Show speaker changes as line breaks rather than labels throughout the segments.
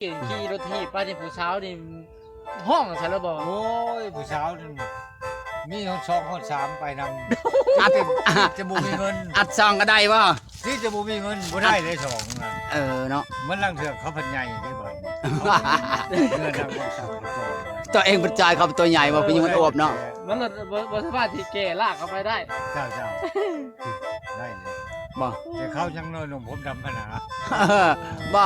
ขี่รถถีบป้าที่ผู้เช้านี่ห้องใช่แล้วบอก
โอ้ยผู้สาวนั่นมีคนสองคนสามไปนำ
อัด
จะบูมีเงิน
อัดซองก็ได้บ่
ที่จะบูมีเงินบ่ได้เลยสองนั่น
เนาะ
มันลังเถือกเขาพันใหญ่ที่บ่เงินทางคนสาวคนโต
ตัวเองเป็นใจเขาเป็นตัวใหญ่บ่เป็นยังมันอวบเนาะ
มันรถบสามารถที่แก่ลากเข้าไปได้
เจ้าได้เลย
บ่
แต่เขายังน้อยหนุ่มผมดำขนาด
บ่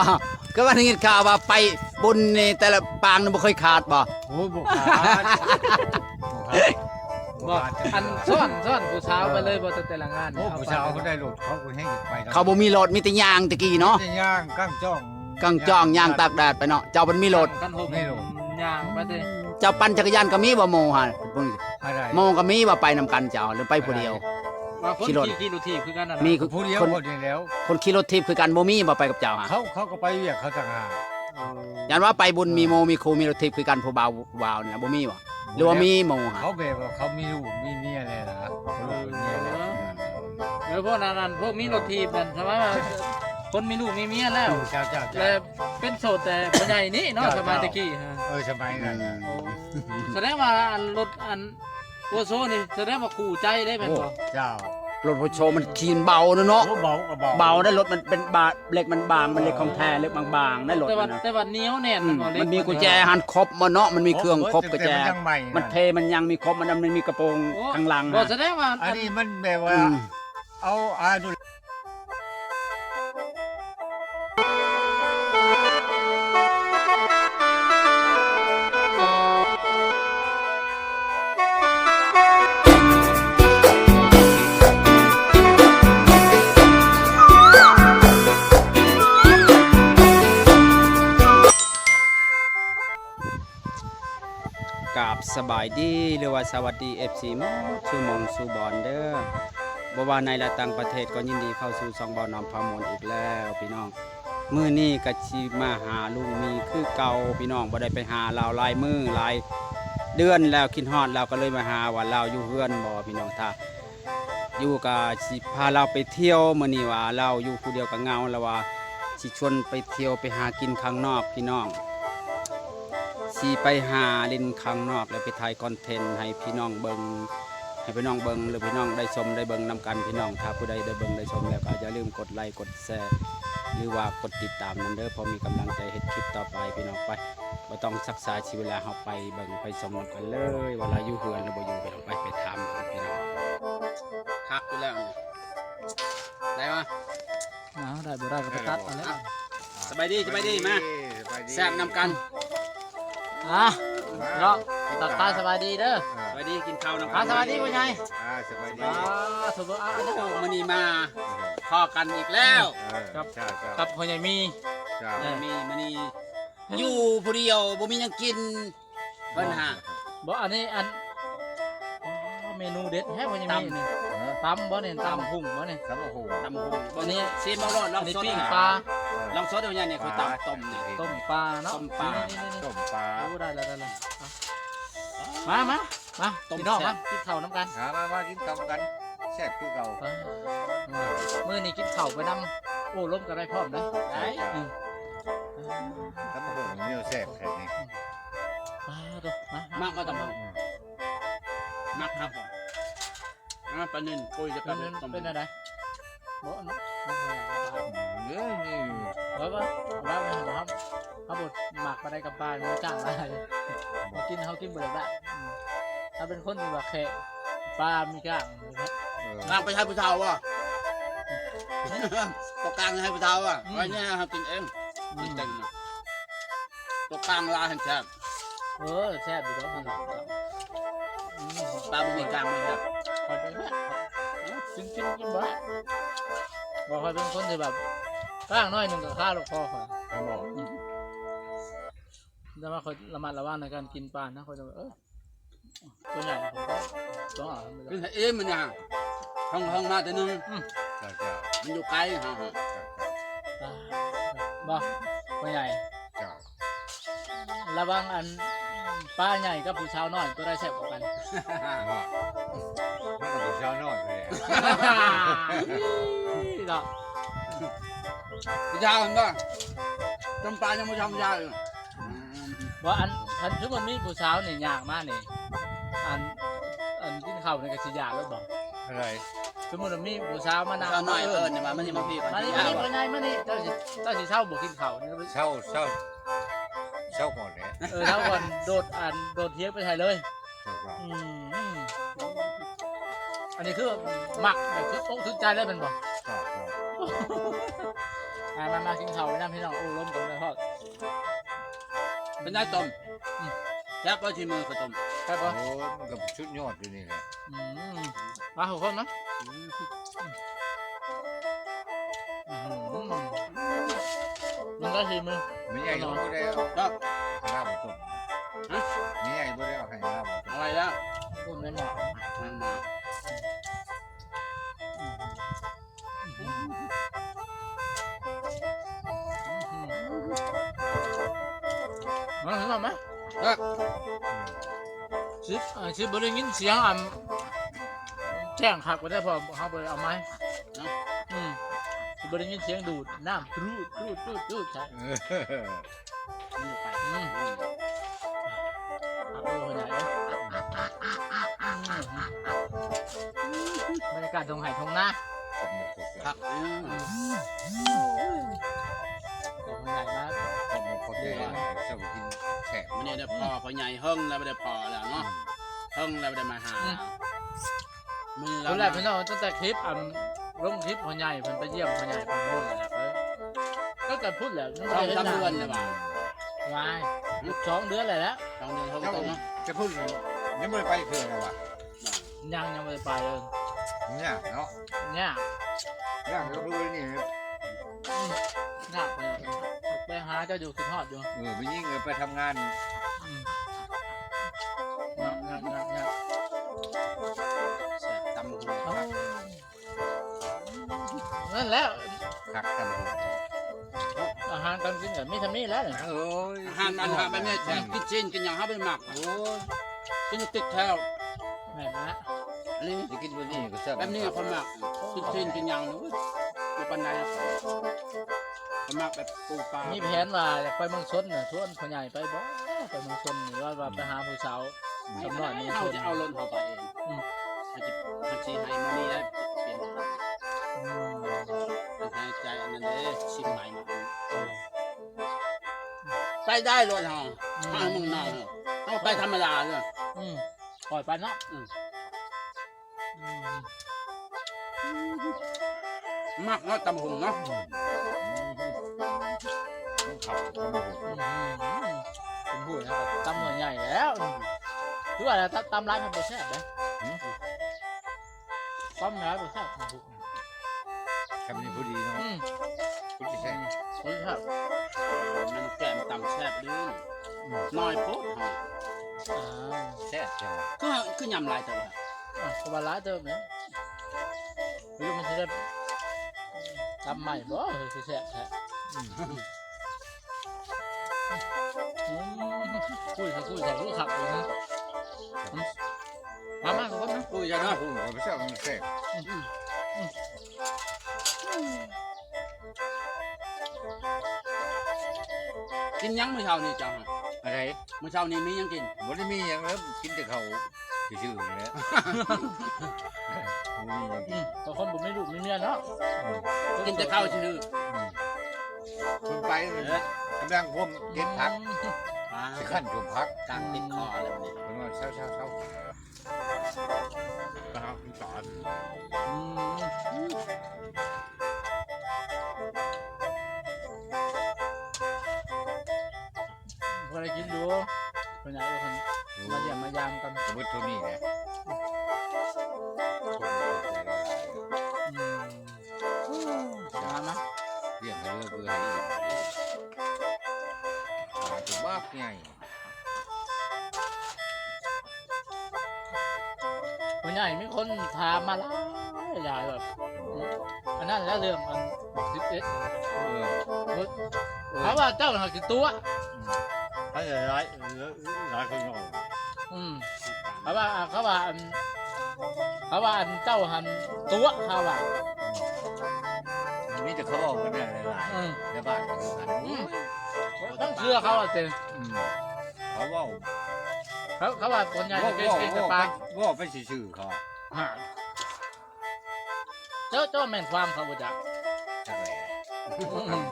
ก็ว่าได้ยินข่าวว่าไปบุญนี่แต่ละปางนี่บ่เคยขาดบ่
โอ้ยบุกขาด
บอกอันซ่อนผู้เช้าไปเลยบอกแต่ละงาน
โอ้ผู้สาวเขาได้รถเขาก็ให้ไป
เขาบ่มีรถมีแต่ยางตะกี้เนาะ
จะย่างกั้งจ้อง
กังจ้องยางตากแดดไปเนาะเจ้ามันมีรถ
กันหกยางไปเลย
เจ้าปั่นจักรยานก็มีบ่โมฮะ
อะไร
โมก็มีว่าไปนำกันเจ้าหรือไปผู้เดียว
ว่าคน
ขี่รถ
ขี่รถถีบคือกันนะ
มี
ผู้เดียว
คน
คนเดียวแล้ว
คนขี่รถทิพย์คือกันบ่มีบ่ไปกับเจ้าฮะ
เขาก็ไปเวียกเขาต่างหาก
ยันว่าไปบุญมีโมมีครูมีรถทิพย์คือกันผู้บ่าวนี่นะบ่มีบ่หรือว่ามีโมฮะ
เขาแบบว่าเขามีลูกมีเมียอะไรนะเขาลูกมีเมียอะไร
เออพวกนั้นพวกมีรถถีบนั่นใช่ไหมว่าคนมีลูกมีเมียแล้ว
เจ้า
แล้วเป็นโสดแต่ผู้ใหญ่นี่เนาะสมัยตะกี้ฮะ
สมัยนั้น
แสดงว่าอันรถอันโอโซนี่แสดงว่าขู่ใจได้แม่นบ่
เจ้าร
ถโฮโชมันขี่เบาเนาะ
เบาก็เบา
เบาได้รถมันเป็นบาเหล็กมันบางมันเหล็กของแท้เหล็กบางๆได้รถ
แต่ว่า
นะ
แต่ว่าเหนียวแน่น
มันมีกุญแจหันครบมาเนาะมันมีเครื่องครบกุญแจ
ยังใหม่
มันเทมันยังมีครบมันมีกระโปรงข้างหลัง
บ่
ฮะ
แสดงว่า
อันนี้มันแบบว่าเอาดู
กราบสบายดีหรือว่าสวัสดี FC หมดสู่มงสู่บอลเด้อบ่ว่าในและต่างประเทศก็ยินดีเข้าสู่2บ่อน้ำพามนอีกแล้วพี่น้องมื้อนี้ก็สิมาหาลุงมีคือเก่าพี่น้องบ่ได้ไปหาลาวหลายมื้อหลายเดือนแล้วคิดฮอดแล้วก็เลยมาหาว่าเราอยู่เฮือนบ่พี่น้องถ้าอยู่ก็สิพาเราไปเที่ยวมื้อนี้ว่าเราอยู่ผู้เดียวก็เหงาแล้วว่าสิชวนไปเที่ยวไปหากินข้างนอกพี่น้องสิไปหาเล่นข้างนอกแล้วไปถ่ายคอนเทนต์ให้พี่น้องเบิ่งให้พี่น้องเบิ่งหรือพี่น้องได้ชมได้เบิ่งนํกันพี่น้องถ้าผู้ใดได้เบิ่งได้ชมแล้วก็อย่าลืมกดไลค์กดแชร์หรือว่ากดติดตามนำเด้อพอมีกำลังใจเฮ็ดคลิปต่อไปพี่น้องไปบ่ต้องศึกษาชีวิตเวลาเฮาไปเบิ่งไปชมนํกันเลยว่าเราอยู่เฮือนหรือบ่อยู่พี่น้องไปถามเอาพี่น้องคักอยู่แล้วนี่ได้บ่
ได้บ่ได้ก็ไปตัดเอาแล้ว
สบายดีมาแซ่บนํกัน
เนาะตัดตาสบายดีเด้อ
สบายดีกินข้าวนํกัน
สบายดีผู้ใหญ่
สบายดี
สบาย
โอ้มื้อนี้มาพอกันอีกแล้ว
กับผู้ใหญ่มี
มีมื้อนี้อยู่ผู้เดียวบ่มีหยังกินเพิ่นหา
บ่อันนี้อันเมนูเด็ดแท้ผู้ใหญ่มีนี่ตำบ่เนี่ยตำหุ่งบ่เนี่ย
ครับโอ้โห
ตำหูบ่นี่ซีมเอารอดล
อั
อน ง
นี้
สด
ปิ้งปลา
ลองสดเอาเนี่ยคือตำต้มนี่
ต้มปลาเนาะ
ต้มปลา
นี่
ต้มปลา
โอ้ได้แล้วมาพี่น้องมากินข้าวน้ำกัน
มากินข้าวกันแซ่บคือเก่า
มื้อนี้กินข้าวไปนำโอ้ล้มกันได้พร้อมนะได้
ครับโอ้โหเนี่ยแซ่บแค่นี้
มาดูมาม
ากก็ตำหูมักครับปลานิลปุยจะ
เป็
กัน นต้ม
เป็นอะไรบ่เนาะ
นี่
แล้วก็แล้วครับเขาบดหมักไปได้กับปลาไม่จ้างอะไรมากินเขากินเบิดได้ถ้าเป็นคนที่ว่าแค่ปลาไม่จ้างนะครับ
กลางไปให้ผู้เฒ่าว่ะตัวกลางให้ผู้เฒ่าว่ะไว้เนี่ยครับกินเองกินเต็มนะตัวกลางลาแห่งแซ่บ
แซ่บอยู่แล้วมัน
ปลาบ่มีกลางเลยครับ
คอยไปแม่กินบ่บอกคอยเป็นคนที่แบบก้างน้อยหนึ่งกับข้าวลูกคอคอย
ครับผม
แต่ว่าคอยระมัดระวังในการกินปลานะคอยจะตัวใหญ่ผมก็ต้องเอาไป
กินให้เองมันเนี่ยห้องมาแต่นึง
เจ้า
มันอยู่ไกลฮะ
บ่ตัวใหญ่
เจ้า
ระวังอันปลาใหญ่กับผู้สาวน้อยตัวได้แซ่บกว่ากัน
ว่ามันก็เช้าน้อยเลย
ดอก
ผู้เฒ่าเห็นบ่
เ
จำปายังไม่ทำยาเลย
ว่าอันทุกคนมีผู้สาวเนี่ยยากมากเนี่ยอันกินข้าวในกระชิยาแล้วบอก
อะไร
สมมติว่ามีผู้สาวมานั่ง
เอาหน่อยเนี่ยมันยังมาพี่ก่อน
มานี่
ที่
มานี่มานี่เจ้าสิเช่าบอกกินข้าวนี่
เช่าก่อนเนี่ย
เท่าก่อนโดดเทียบไปไทยเลย
ถูกต้อง
อันนี้คือหมักแบบคือต้องถึงใจได้เป็นบอก มากินข้าวน้ำพี่น้องโอ้ล้มกันเลยทอด
เป็นได้ต้มแซ่บก็ชิมมือก็ต้ม
ใช่
โอ้
ปะ
มันกับชุดยอดอยู่นี่แหละ
มาหัวคนนะมันได้ทีมือ
ไม่ใหญ่ก็ไม่ได้เอา
ก็
ลาบต้มไม่ใหญ่ไม่ได้เอาให้ลาบต้ม
อะไรแล้ว
ต้มในหม้อ มาถึงแล้วไหมชิบบริยินเสียงแจ้งขักไปได้พอเขาไปเอาไม้ชิบบริยินเสียงดูดน้ำรูดใช่บรรยากาศตรงไหนตรงหน้า
ผัก
ตรงไหนมาก
ผมเข้าใจชอบกินแฉะ
มันเนี่ยได้พอใหญ่เฮิ่งแล้วไม่ได้พอแล้วเนาะเฮิ่งแล้วไม่ได้มาหามือ
คนแรกพี่น้องตั้งแต่คลิปลงคลิปพ่อใหญ่เพิ่นไปเยี่ยมพ่อใหญ่ปังมุ่นแล้วก็เกิดพูดแล้ว
ต้องทำเดือนเลยว่ะ
วาย2 เดือนเลยแล้ว
ต้องเดือนเฮิ่ง
เจ้า
เนาะ
จะพูดยังไม่ได้ไปเขื่อนเลยวะ
ยังไม่ได้ไปเลย
เนี่ยเนาะ
เนี่ย
ย่างเราดูนี่
หนักไปหาเจ้าอยู่ขึ้นฮอดอยู่
ไปยิ่งไปทำงาน
เนี่ย
แซ่บตำหู
นั่นแล้ว
ขักกัน
อาหารการกินแบบไม่ทำนี่แล้วเนี่ย
โอ้ย
อาหารมันหาไปเนี่ยกินจีนกินอย่างห้าไปหมักโอ้ยกินติดแถว
แม่นะ
อันนี้
จะกินวันนี้ก็แซ่บ
แบบนี้คนหมักกินจีนกินอย่างนู้นไม่ปันใดคนหมักแบบปูปลา
มีแผนว่าอยากไปเมืองชนน่ะชวนพ่อใหญ่ไปบ่ไปเมืองชนหรือว่าไปหาผู้สาวสำน้อยเมืองช
เขา
น
จะเอารถเขาไปเองมันจะให้มันนี่ได้เปลี่ยนเป็นหายใจอันนั้นเลยชิมใหม่มาไปได้รถเขาทางมึงนอกเขาไปธรรมดาเลย
ปล่อยไปเนาะ
มักเนาะตำหงเนาะ
ขับ
เป็นผู้นะครับตำหน่วยใหญ่แล้วคือว่าตำร้านมันเป็นแซ่บนะต้มร้านเป็นแซ่บ
คำนี้พอดีเนาะคุณจะแซ่บ
เป็นแซ่บ
มันแกมตำแซ่บดื้อน้อยโพดเฮา
แซ่บจัง
คือยำลายแต่ว่า
ก็มาร้านเดิมเนี่ยหรือมันจะได้ทำใหม่บ่คือแซ่บแท้คุยใส่รู้ขับเลยนะมาทุกคนนะ
ปุ้ยจะเนาะ
ผมไม่ชอบมันแซ่บ
กินยังมื้อเช้านี่เจ้า
อะไร
มื้อเช้านี้มียังกิน
บ่ได้มีอย่างแล้วกินแต่เขาชื่อๆแล้ว
บางคนผมไม่รู้ไม่เมียเนาะ
กินแต่ข้าวชื่อ
คุณไปกำลังผมเก็บผัก
อ่า
สิขั้นผมพัก
กลางติดคออะไรแบบนี้
ผมว่าเช้านะครับคุณสอน
พอได้กินดูคนไหนคนมาเยี่ยมมายามกัน
สมมติเท่านี้นะ
มา
เรียกให้เลือกเพื่อให้อีกตัวบ้าใหญ่
คนใหญ่มีคนถามมาแล้วใหญ่แบบอันนั้นแล้วเรื่องมัน11เขาว่าเจ้าหากี่ตัว
ถ้าจะร้ายคนหน่อย
เขาว่าอันเจ้าหันตัวเขาว่า
มีแต่เขาออกกันได้หลายๆในบ้านก็คือกัน
ต้องเชื่อเขาอ่ะเต็ม
เขาว่า
เขาว่าคนใหญ่เก่งแต่ปลา
ว่าไปซื่อๆเขา
เจ้าแม่นความเขาบ่จัก
จักแหล่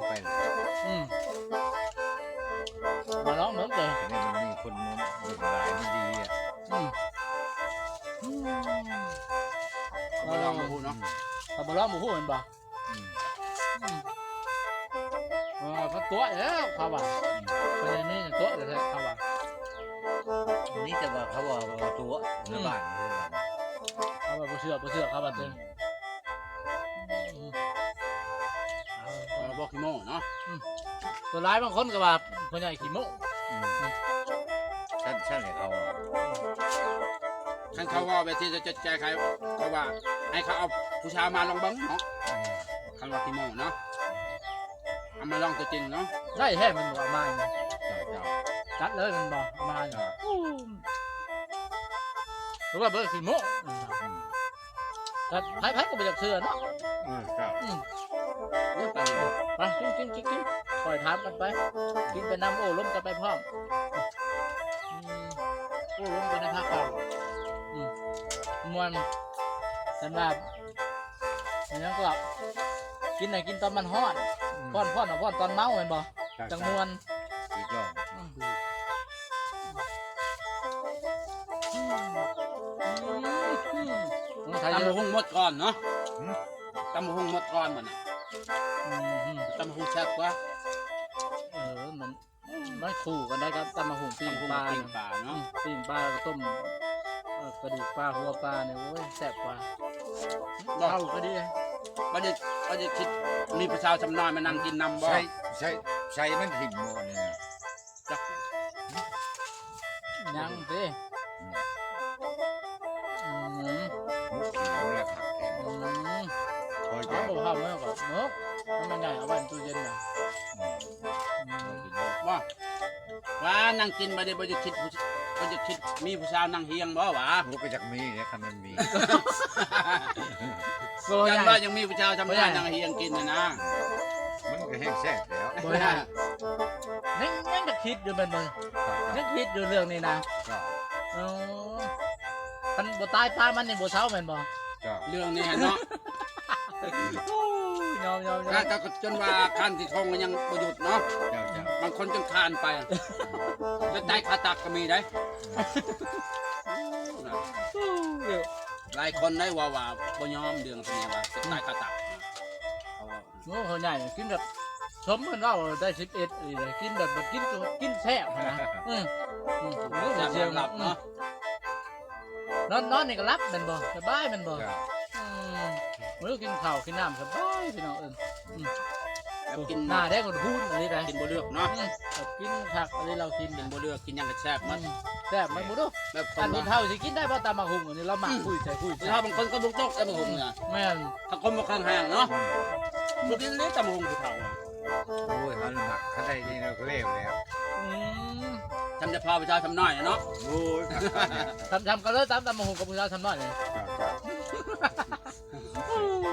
ไปเลย
มาร้องเหมือนเดิม
แต่เนี่ยมันมีคนมันหลายมันดีอ่ะ
บ่ลองมาพูดเนาะ
เขามาร้องหมูหูเห็นบ่เขาตัวแล้วเขาว่าคนอย่างนี้ตัวเลยเขาว่า
นี่แต่ว่าเขาว่าตัวในบ้าน
เขาว่าบ่เชื่อเขาว่าเต็ม
บอกขี้โม่เนาะ
ตัวร้ายบางคนก็ว่าคนใหญ่ขี้โม้
ฉันให้เขา
คันเขาว่าไปที่จะแก้ไขเขาว่าให้เขาเอาผู้ชายมาลองเบิ้งเนาะคันว่าขี้โม่เนาะเอามาลองตัวจริงเนาะ
ได้แท้มันบอกมา
เจ้า
จัดเลยมันบอกมาหรือว่าเบอร์ขี้โม้แต่ไพ่ก็ไปจากเชื่อเนาะ
เจ้า
นี่ไปเลย
ไปกินปล่อยถามกันไปกินไปน้ำโอ้ล้มกันไปพร้อมโอ้ล้มกันในภาคกลางมวนสำหรับยังก็กินไหนกินตอนมันฮ้อนพ่อนตอนเมาเห็นบ่จังมวน
อีกรอบ
ไทย
ตำ
เย
มะ
อะ
ฮุ่งหมดก่อนเนาะตำมะฮุ่งหมดก่อนมันตำมะฮุ่งแซ่บกว่า
มันคู่กันได้ครับตำมะหุ่งปิ้ง
ตำมะฮุ่ง
ปลา
ปิ้งปลาเนาะ
ปิ้งปลาแล้วก็ต้มกระดูกปลาหัวปลาเนี่ยโอ้ยแซ่บกว่าเข้าก็ดี
ว่าจะคิดมีประชาชนน้อยมานั่งกินน้ำบ่
ใช้มันถิ่มโมเนี่ย
จัก
ยังเด้
มุกขีดแล้วผักแข็งคอย
เอา
จะ
บ่เข้าเมื่อก่อนเนาะมันใหญ่เอาไว้ในตู้เย็นน่ะ
ว่านั่งกินไปได้บ่จะคิดมีผู้ชายนั่งเฮียงบ่หวะ
มุกก็จะมีเนี่ยคันมันมี
โซ่ให
ยั
ญ่
งว่ายังมีผู้ชายทำงานนั่งเฮียงกินนะ
มันก็แห้งแซ่บแล้ว
บ่ใหญ่ยังจะคิดอยู่เป็นมึงยังคิดอยู่เรื่องนี้นะมันบ่ตายปลามันนี่บ่เช้าแม่นบ่
เรื่องนี้เนาะ
ยอม
ก็จนว่าคันที่ทงยังประยุทธ์เนาะบางคนจนคานไปแล้วใจขาตักก็มีได้หลายคนได้ว่าบ่ยอมเรื่องนี้ว่าใจขาตัก
โอ้เขาใหญ่กินแบบสมมันว่าได้11อีเลยกินแบบกินแซ่บนะ
จะเสียงหลับเนาะ
นอนนี่ก็รับแม่นบ่สบายแม่นบ่มื้อกินข้าวกินน้ำสบายพี่น้อง
กิน
หน้าแดงหุ่นอะไรได้
กินบ่เลือกเนาะ
กินผักอะไรเรากิน
กินบ่เลือกกินยังกระแซ่บมัน
แซ่บมันบ่ดู
แบบค
อั
น
นนี้
ว่า
เท่าสิกินได้บ่ตามมาหุงอันนี้เราหมักคุย
ถ้าบางคนก็บุกตกแต่บ่หุงเนี่ย
แม่น
ถ้าคนบ่ข้างห่างเนาะบ่กินเลยแต่บ่หุงผู้เฒ่า
โอ้ยมันหนักเขาได้ยินเราก็เร็วแล้ว
ทำจะพาประชาชนน้อยเนาะ
โอ้ย
ทำกันเลยตามมาหุงกับผู้ชายทำน้อยเลย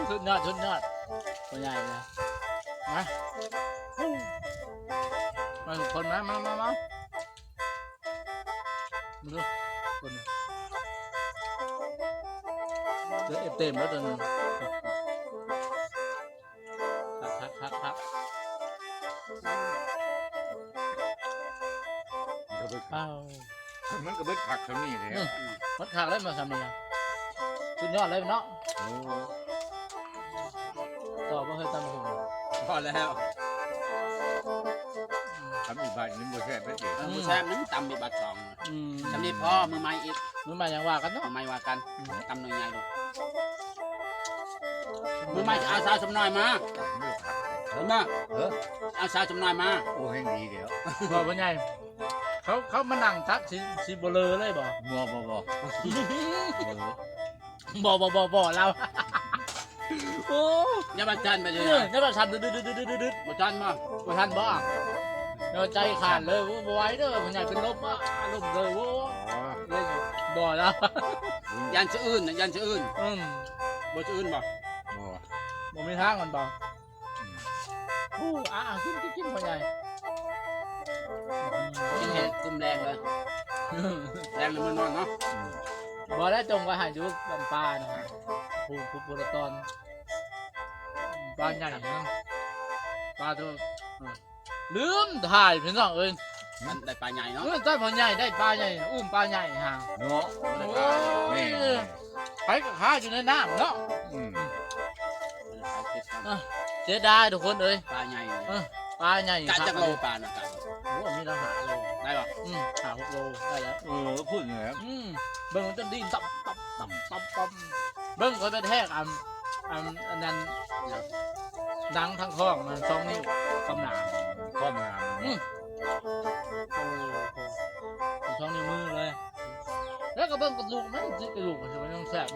สุดยอดตัวใหญ่เลยมาทุกคนมาดูคนเจอเต็มแล้วตัวนึงพัก อ้าว
มันก็เบิดผักเท่านี้เลย
มัดขากเลยมาทำนี่สุดยอดเลยเนาะ
โอ้
ต่อมาเคยตำหู
พอแล้ว
ทำอีกบาทนึงบ่แซ่บได้เด็ด
ผู้แซ่บนึงตำมีบัตรสองจำนี้พ่อมือไม้อีก
มือใหม่ยังว่ากันเนาะ
มือไม้ว่ากันตำหน่อยใหญ่ดูมือไม้อาสาสมน้อยมา
เลือกผัก
เห็นไหมอาสาสมน้อยมา
โอ้แห้งดีเดี๋ยว
บอกว่าไงเขามานั่งทักสิบเลอเลยบ่
บ่
บ่เราโอ้
อย่าบัจันไปเลย
นี่แบบทันดืด
บัจันมา
บ่ทันบ่เราใจขาดเลยบ่ไหวเด้อผู้ใหญ่เป็นลมลมเลยโว้เลยบ่แล้ว
ยันชื่ออื่นยันชื่ออื่นบ่ชื่ออื่นบ่
บ่มีทางมันบ่กินผู้ใหญ่
แรงในมือนอนเนาะ
บ่ได้จงไว้ให้ดูลำปลานะผู้ละตอนปลาใหญ่นะปลาตัวลืมถ่ายพี่น้องเอ้ย
มันได้ปลาใหญ่เนาะ
ได้ปลาใหญ่ได้ปลาใหญ่อุ้มปลาใหญ่ห่าง
เนาะ
ได้
โอ้
ปลา
ยไปกับข้าอยู่ในน้ำเนาะ
อืม
เสียดายทุกคนเอ้ย
ปลาใหญ่
ปลาใหญ่
การจักโลปลานะกัน
โอ้มีราหาโล
ได้ป่ะ
หา6 โลได้แล้ว
พูดอย่างนี้
เบิ่งมันจะดิ้นตับเบิ่งเขาไปแทกอันนั้นดังทั้งท้องมัน2 นิ้วกำหนา
ความงาม
โอ้โห2 นิ้วมือเลยแล้วก็เบิ่งกระดูกมันสิกระดูกมันจะไม่ต้องแสบ